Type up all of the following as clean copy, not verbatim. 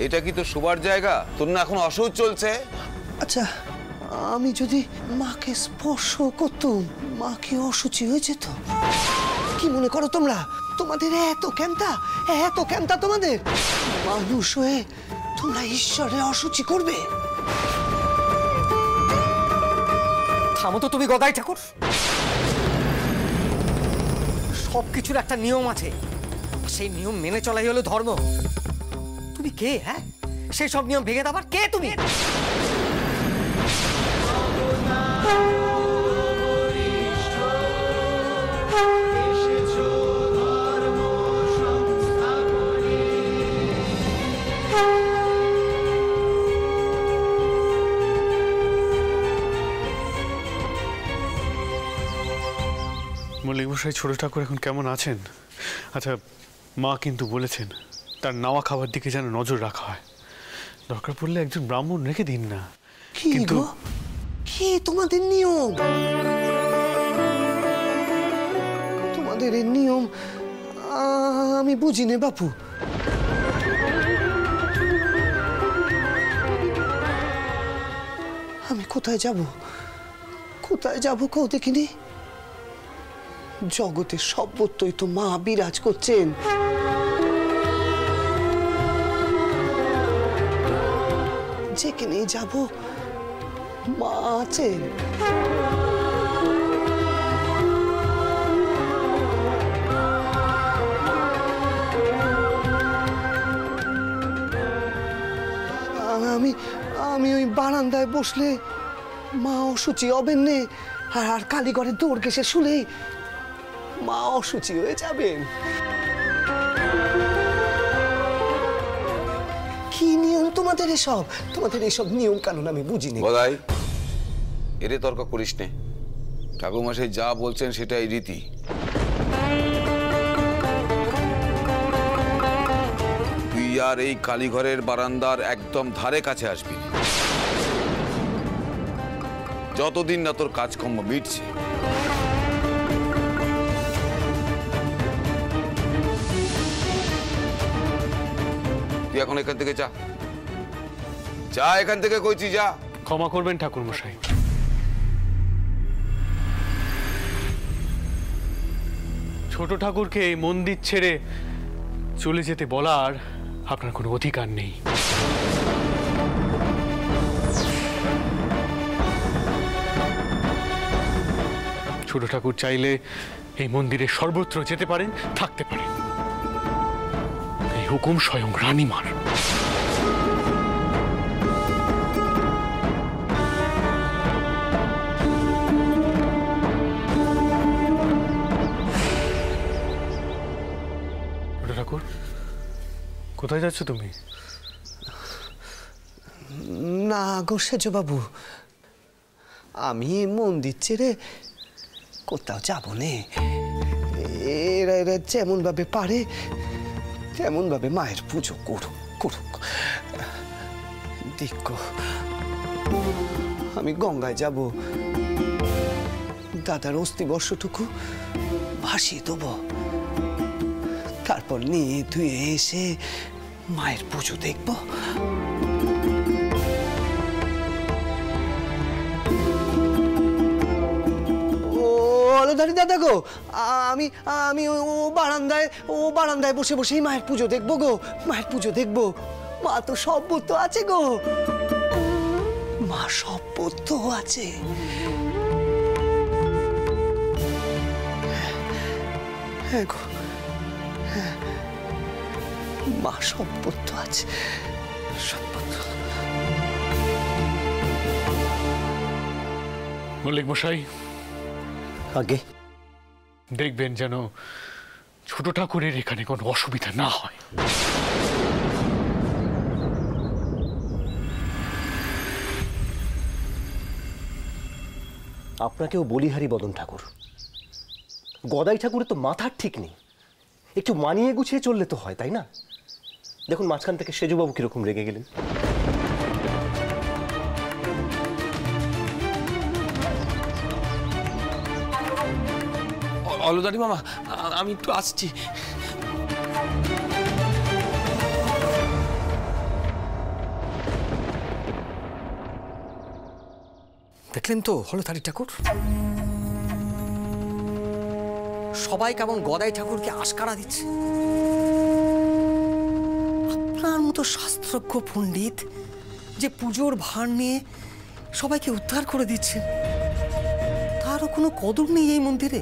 এটা কি তো শোবার জায়গা? তোর না এখন অসহ্য চলছে। আচ্ছা, আমি যদি মাকে স্পর্শ করতাম, মা কি অসুচি হয়ে যেত? কি মনে করো তোমরা? তোমাদের এত কেমতা তোমাদের? মানুষ হয়ে তোমরা ঈশ্বরের অসুচি করবে? থামো তো তুমি গদাই ঠাকুর। সবকিছুর একটা নিয়ম আছে, সেই নিয়ম মেনে চলাই হলো ধর্ম। তুমি কে? হ্যাঁ, সেই সব নিয়ম ভেঙে দেবার কে তুমি? মল্লিক মশাই, ছোট ঠাকুর এখন কেমন আছেন? আচ্ছা, মা কিন্তু বলেছেন তার নাওয়া খাবার দিকে যেন নজর রাখা হয়। দরকার পড়লে একজন ব্রাহ্মণ রেখে দিন না। কিন্তু কি তোমাদের নিয়ম? তোমাদের এই নিয়ম আমি বুঝি নে বাপু। আমি কোথায় যাব কও দেখিনি? জগতের সর্বত্রই তো মা বিরাজ করছেন। যেখানেই যাব মা আছেন। আমি ওই বারান্দায় বসলে মা অসুচি হবেন নে, আর কালীঘরের দৌড় ঘেঁষে শুলেই মা অসুচি হয়ে যাবেন। কি নিয়ম তোমাদের এসব? তোমাদের এইসব নিয়ম কানুন আমি বুঝিনি। গদাই, এরে তর্ক করিস নে। ঠাকুরমশাই যা বলছেন সেটাই রীতি। তুই আর এই কালীঘরের বারান্দার একদম ধারে কাছে আসবি যতদিন না তোর কাজকর্ম মিটছে। তুই এখন এখান থেকে যা, এখান থেকে কইছি যা। ক্ষমা করবেন ঠাকুর মশাই, ছোট ঠাকুরকে এই মন্দির ছেড়ে চলে যেতে বলার আপনার কোনো অধিকার নেই। ছোট ঠাকুর চাইলে এই মন্দিরে সর্বত্র যেতে পারেন, থাকতে পারেন। এই হুকুম স্বয়ং রানীমার। ঠাকুর, কোথায় যাচ্ছ তুমি? না গো সেজো বাবু, আমি মন্দির ছেড়ে কোথাও যাব নে। এরা যেমন ভাবে পারে তেমন ভাবে মায়ের পুজো করুক। দেখো, আমি গঙ্গায় যাব, দাদার অস্থিবর্ষটুকু ভাসিয়ে দেবো, তারপর নিয়ে ধুয়ে এসে মায়ের পুজো দেখবো। দাদা গো, আমি ও বারান্দায় বসে বসেই মায়ের পুজো দেখবো গো, মায়ের পুজো দেখবো। মা তো সর্বত্র আছে গো, মা সর্বত্র আছে। হ্যাঁ গো, হ্যাঁ, মা সর্বত্র আছে, সর্বত্র। মল্লিক মশাই, আগে দেখবেন যেন ছোট ঠাকুরের এখানে কোনো অসুবিধা না হয়। আপনাকেও বলিহারি বদন ঠাকুর, গদাই ঠাকুরের তো মাথার ঠিক নেই। একটু মানিয়ে গুছিয়ে চললে তো হয়, তাই না? দেখুন মাঝখান থেকে সেজুবাবু কিরকম রেগে গেলেন। অলদারি মামা, আমি একটু আসছি। দেখলেন তো হলধারী ঠাকুর, সবাই কেমন গদাই ঠাকুরকে আশকারা দিচ্ছে। আপনার মতো শাস্ত্রজ্ঞ পণ্ডিত যে পুজোর ভার নিয়ে সবাইকে উদ্ধার করে দিচ্ছেন, তারও কোনো কদর নেই এই মন্দিরে।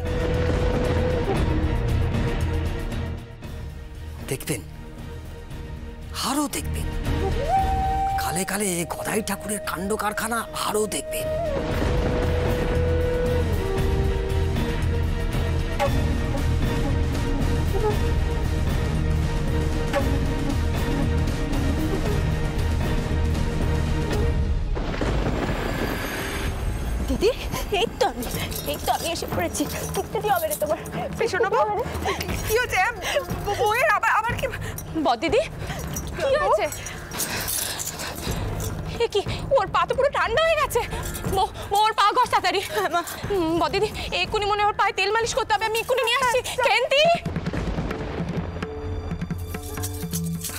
দেখবেন, আরো দেখবেন, কালে কালে গদাই ঠাকুরের কাণ্ড কারখানা আরো দেখবেন। দিদি, এই তো আমি এসে পড়েছি। কিচ্ছু দিয়ে হবে রে তোমার। শোনো বাবা, কি হচ্ছে? বউয়ের আবার কি? দিদি, কি হয়েছে? কি ওর পা তো পুরো ঠান্ডা হয়ে গেছে। ওর পা ঘষ তাড়াতাড়ি। দিদি, এক্ষুনি মনে ওর পায়ে তেল মালিশ করতে হবে। আমি এক্ষুনি নিয়ে আসছি। কেন্তি,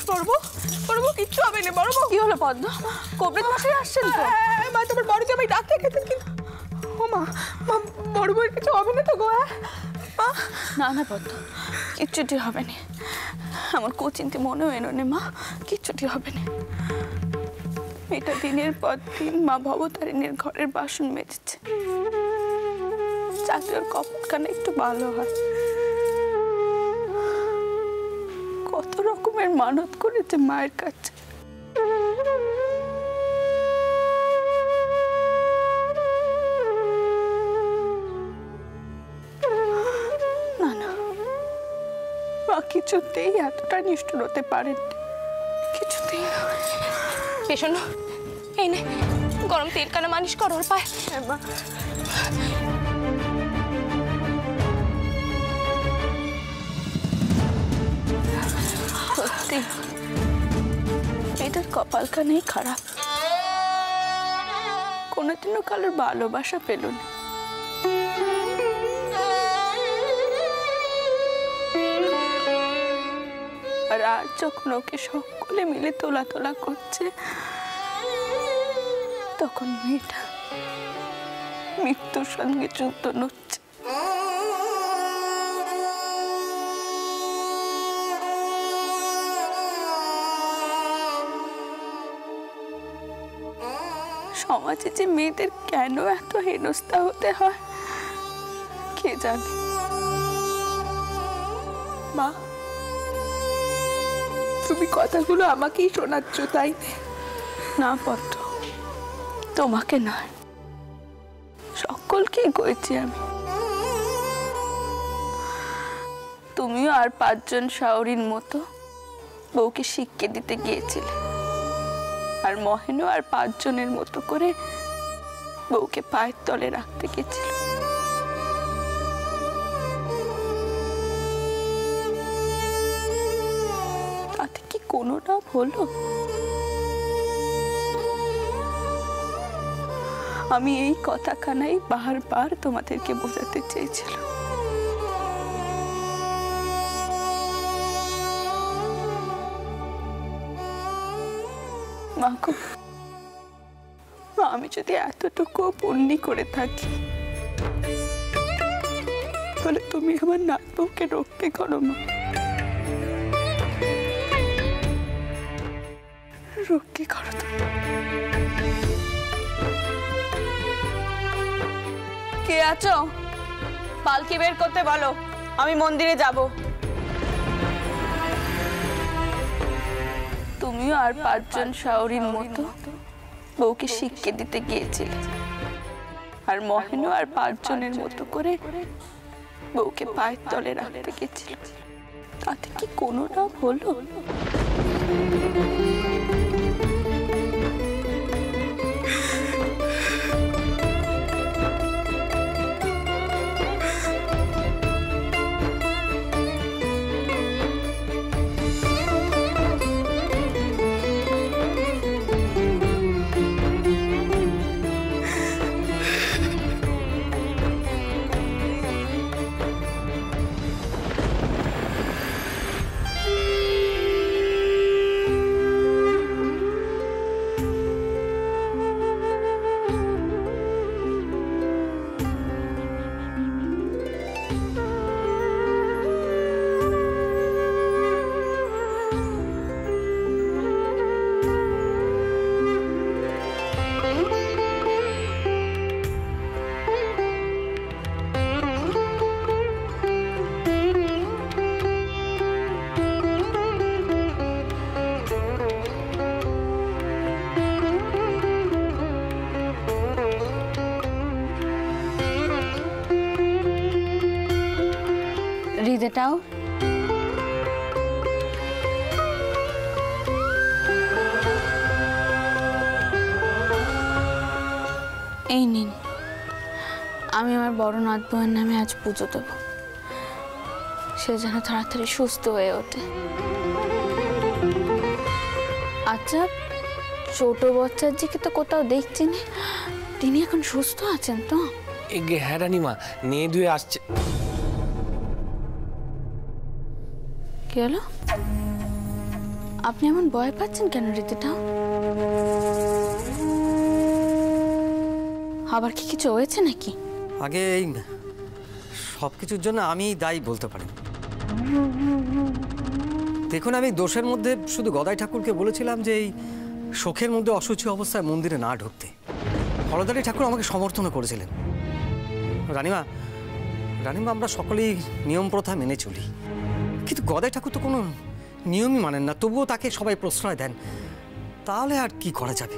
বড়বু কিচ্ছু হবে না। বড়বু, কি হলো পদ্ম? কবরেজ মশাই আসছেন তো? মা, তোমার বড় জামাই ডাক খেতেন কিন্তু। ও মা, বড়বুর কিছু হবে না তো গো? না না পদ্ম, কিচ্ছুটি হবে না। আমার কোচিন্তে মনেও এনো নে মা, কিচ্ছুটি হবে না। এটা দিনের পর দিন মা ভবতারিণীর ঘরের বাসন মেজেছে, যাতে ওর কপালখানা একটু ভালো হয়। কত রকমের মানত করেছে মায়ের কাছে। না না, মা কিছুতেই এতটা নিষ্ঠুর হতে পারেন, কিছুতেই না। শোনো, এই নে গরম তেল কানা মালিশ করো ওর পায়ে। মা, সত্যি এটার কপালখানেই খারাপ, কোনোদিনও কারোর ভালোবাসা পেল না। আর আজ যখন ওকে সকলে মিলে তোলা তোলা করছে, তখন মেয়েটা মৃত্যুর সঙ্গে যুদ্ধ নড়ছে। সমাজে যে মেয়েদের কেন এত হেনস্থা হতে হয় কে জানে। মা, তুমি কথাগুলো আমাকেই শোনাচ্ছ তাই না? পদ্ম, তোমাকে নয়, সকলকে কইছি আমি। তুমিও আর 5 জন শাওরির মতো বউকে শিক্ষা দিতে গিয়েছিলে, আর মহেনও আর 5 জনের মতো করে বউকে পায়ের তলে রাখতে গেছিল। তাতে কি কোনো লাভ হলো? আমি এই কথাখানাই বারবার তোমাদেরকে বোঝাতে চেয়েছিলাম। মা গো, আমি যদি এতটুকু পুণ্যি করে থাকি, তাহলে তুমি আমার নাত বউকে রক্ষে করো মা, রক্ষে করো। কে আছো? পালকি বের করতে বলো, আমি মন্দিরে যাব। তুমিও আর 5 জন শাওরির মতো বউকে শিক্ষা দিতে গিয়েছিলে, আর মহেনও আর 5 জনের মতো করে বউকে পায়ের তলে রাখতে গেছিল। তাতে কি কোনো লাভ হলো? টাউর? এই নিন, আমি আমার বড় নাথ বউয়ের নামে আজ পুজো দেব, সে যেন তাড়াতাড়ি সুস্থ হয়ে ওঠে। আচ্ছা, ছোট বচ্চাজিকে তো কোথাও দেখছি না, তিনি এখন সুস্থ আছেন তো? হ্যাঁ রানীমা, নিয়ে ধুয়ে আসছে। কি হলো? আপনি এমন ভয় পাচ্ছেন কেন রীতিটা? আবার কি কিছু হয়েছে নাকি? আগে এই সব কিছুর জন্য আমি দায়ী বলতে পারি। দেখুন, আমি দোষের মধ্যে শুধু গদাই ঠাকুরকে বলেছিলাম যে এই শোকের মধ্যে অসুচি অবস্থায় মন্দিরে না ঢুকতে। হলদারি ঠাকুর আমাকে সমর্থনও করেছিলেন। রানীমা, আমরা সকলেই নিয়ম প্রথা মেনে চলি, কিন্তু গদাই ঠাকুর তো কোনো নিয়মই মানেন না, তবুও তাকে সবাই প্রশ্রয় দেন। তাহলে আর কি করা যাবে?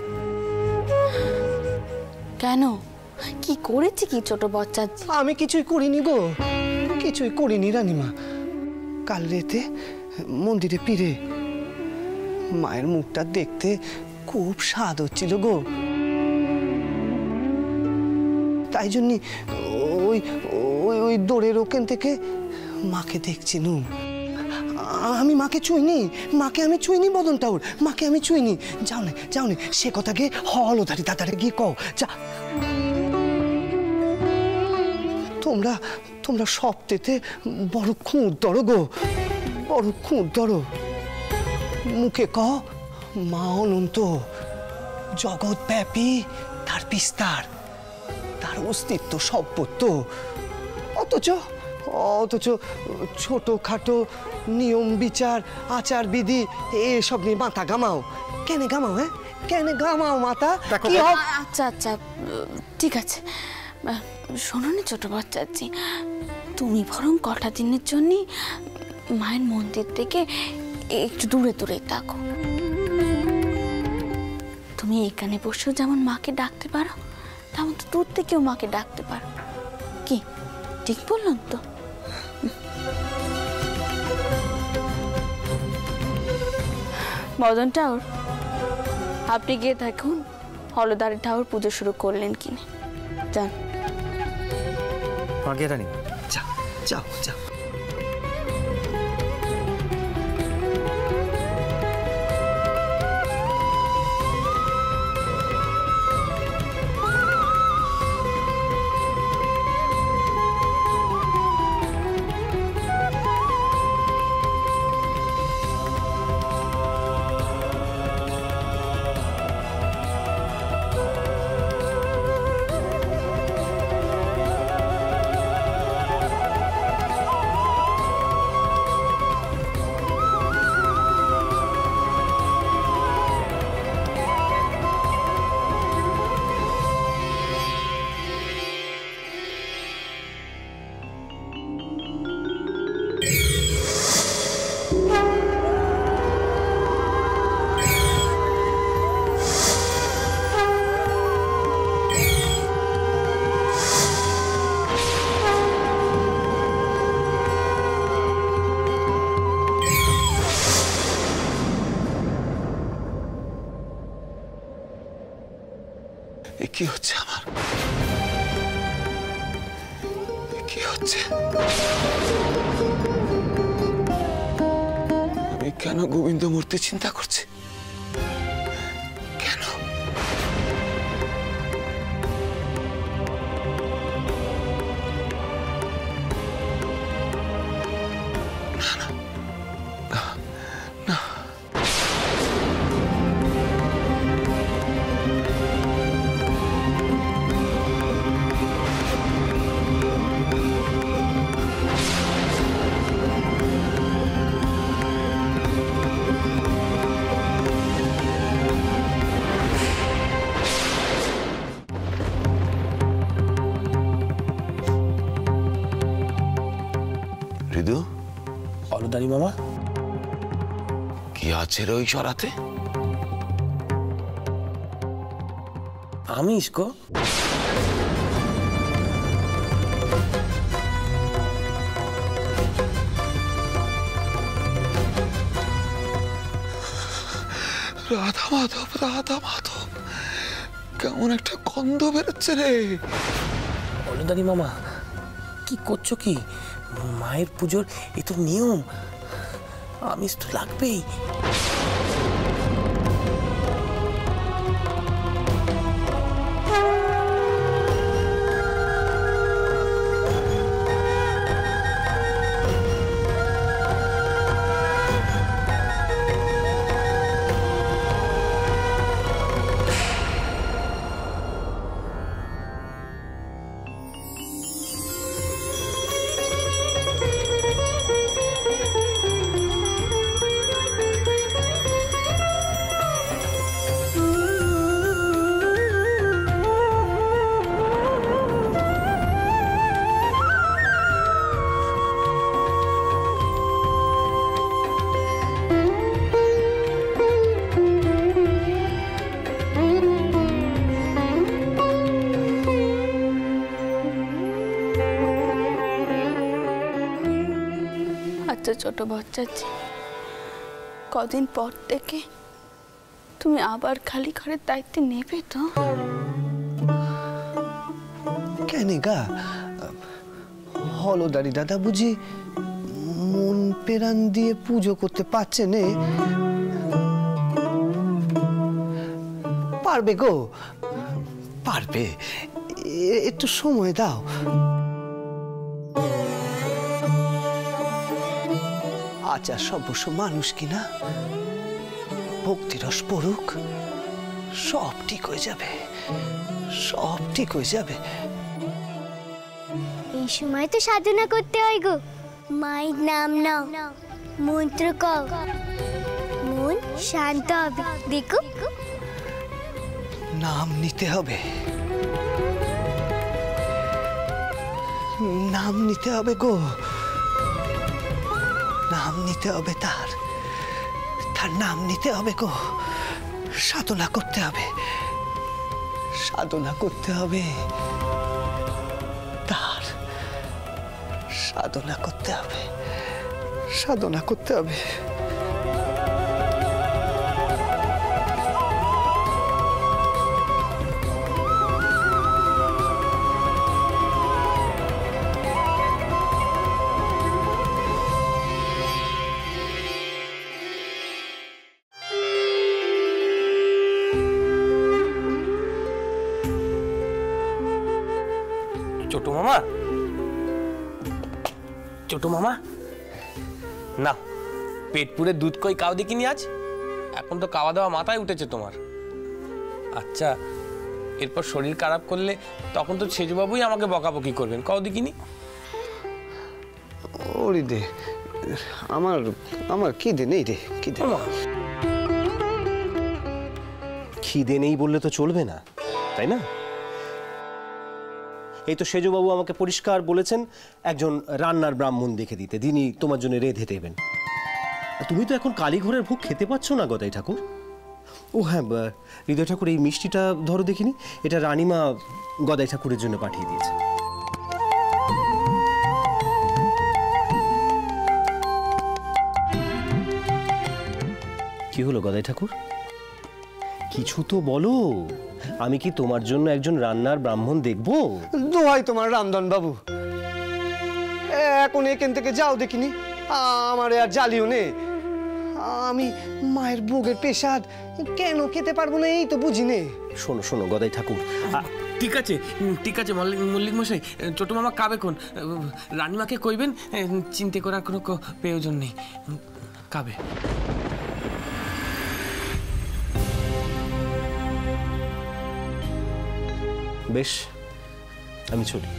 কেন, কি করেছে কি ছোট বচ্চাজি? আমি কিছুই করিনি গো, কিছুই করিনি রানীমা। কাল রাতে মন্দিরে ফিরে মায়ের মুখটা দেখতে খুব স্বাদ হচ্ছিল গো, তাই জন্য ওই ওই ওই দৌড়ের ওখান থেকে মাকে দেখছি নু। আমি মাকে ছুঁইনি, মাকে আমি ছুঁইনি বদন টাউর, মাকে আমি ছুঁইনি। যাও নে সে কথা গিয়ে হলদারি দাদারে গিয়ে কও। যা, তোমরা সপ্তেতে বড় খুঁত ধরো গো, বড় খুঁত ধরো। মুখে ক মা অনন্ত, জগৎব্যাপী, তার বিস্তার, তার অস্তিত্ব সর্বত্র। অথচ ছোটখাটো নিয়ম বিচার আচার বিধি এসব নিয়ে মাথা ঘামাও কেন? হ্যাঁ, কেন ঘামাও মাথা? আচ্ছা, ঠিক আছে। শোনো না ছোট বাচ্চাজি, তুমি বরং কটা দিনের জন্য মায়ের মন্দির থেকে একটু দূরে থাকো। তুমি এখানে বসেও যেমন মাকে ডাকতে পারো, তেমন তো দূর থেকেও মাকে ডাকতে পারো। কি ঠিক বললাম তো? মদন ঠাকুর, আপনি গিয়ে দেখুন হলদারি ঠাকুর পুজো শুরু করলেন কিনা। যান। আগে রানী, যাও। কি হচ্ছে আমার? কি হচ্ছে? আমি কেন গোবিন্দ মূর্তি চিন্তা করছি? কেন? না। হলদারি মামা, কি আছে রে ওই সরাতে? আমিষ গো। রাধা মাধব, রাধা মাধব, কেমন একটা গন্ধ বেরোচ্ছে রে। হলদারি মামা, কি করছো কি? মায়ের পুজোর এ তো নিয়ম, আমিষ তো লাগবেই। আচ্ছা ছোট বাচ্চাজি, কদিন পর থেকে তুমি আবার খালি ঘরের দায়িত্ব নেবে তো? কেন গা, হলদারি দাদা বুঝি মন প্রাণ দিয়ে পুজো করতে পারছে নে? পারবে গো, পারবে, একটু সময় দাও। আচার সর্বস্ব মানুষ কিনা, ভক্তিরস পড়ুক, সব ঠিক হয়ে যাবে, সব ঠিক হয়ে যাবে। এই সময় তো সাধনা করতে হয় গো। মায়ের নাম নাও, মন্ত্র কও, মন শান্ত হবে। দেখো, নাম নিতে হবে, নাম নিতে হবে গো, নাম নিতে হবে, তার নাম নিতে হবে গো। সাধনা করতে হবে, সাধনা করতে হবে, তার সাধনা করতে হবে, সাধনা করতে হবে। ছোট মামা, ছোট মামা, না পেট পুরে দুধ কই কাও দেখিনি আজ? এখন তো খাওয়া দাওয়া মাথায় উঠেছে তোমার। আচ্ছা, এরপর শরীর খারাপ করলে তখন তো সেজবাবুই আমাকে বকাবকি করবেন, কাও দেখিনি? ওরে দে, আমার আমার খিদে নেই রে, খিদে। খিদে নেই বললে তো চলবে না, তাই না? এই তো সেজবাবু আমাকে পরিষ্কার বলেছেন একজন রান্নার ব্রাহ্মণ দেখে দিতে, যিনি তোমার জন্য রেঁধে দেবেন। তুমি তো এখন কালীঘরের ভোগ খেতে পাচ্ছ না গদাই ঠাকুর। ও হ্যাঁ, হৃদয় ঠাকুর, এই মিষ্টিটা ধরো দেখিনি, এটা রানীমা গদাই ঠাকুরের জন্য পাঠিয়ে দিয়েছে। কি হলো গদাই ঠাকুর, কিছু তো বলো। আমি কি তোমার জন্য একজন রান্নার ব্রাহ্মণ দেখবো? দোহাই তোমার রামধন বাবু, এখন এখান থেকে যাও দেখিনি, আমার আর জ্বালিও নে। আমি মায়ের ভোগের পেশাদ কেন খেতে পারবো না, এই তো বুঝি নে। শোনো শোনো গদাই ঠাকুর, ঠিক আছে, ঠিক আছে মল্লিক মশাই, ছোট মামা কাবে কোন রানীমাকে কইবেন, চিন্তা করার কোনো প্রয়োজন নেই, কাবে। বেশ, আমি চলি।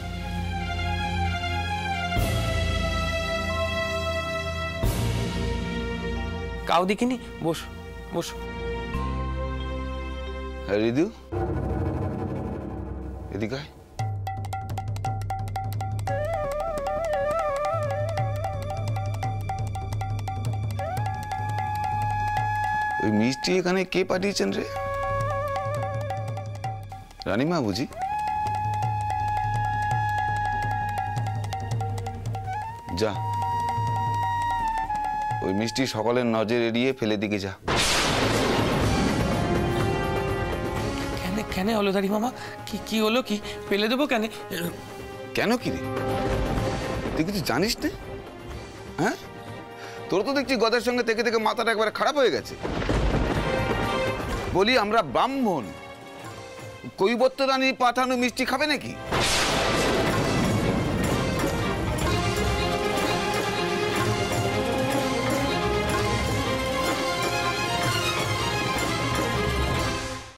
কাউ দেখিনি, বস বস। হ্যাঁ রিদু, এদিকে আয়। ওই মিষ্টি এখানে কে পাঠিয়েছেন রে? রানীমা বুঝি? যা, ওই মিষ্টি সকলের নজর এড়িয়ে ফেলে দিকে যা। কেন হলদারি মামা? কি কি হলো? কি পেলে দেবো কেন? কেন কি রে, তুই কিছু জানিস না? হ্যাঁ, তোর তো দেখছি গদার সঙ্গে থেকে থেকে মাথাটা একবারে খারাপ হয়ে গেছে। বলি আমরা ব্রাহ্মণ, কৈবর্ত রানী পাঠানো মিষ্টি খাবে নাকি?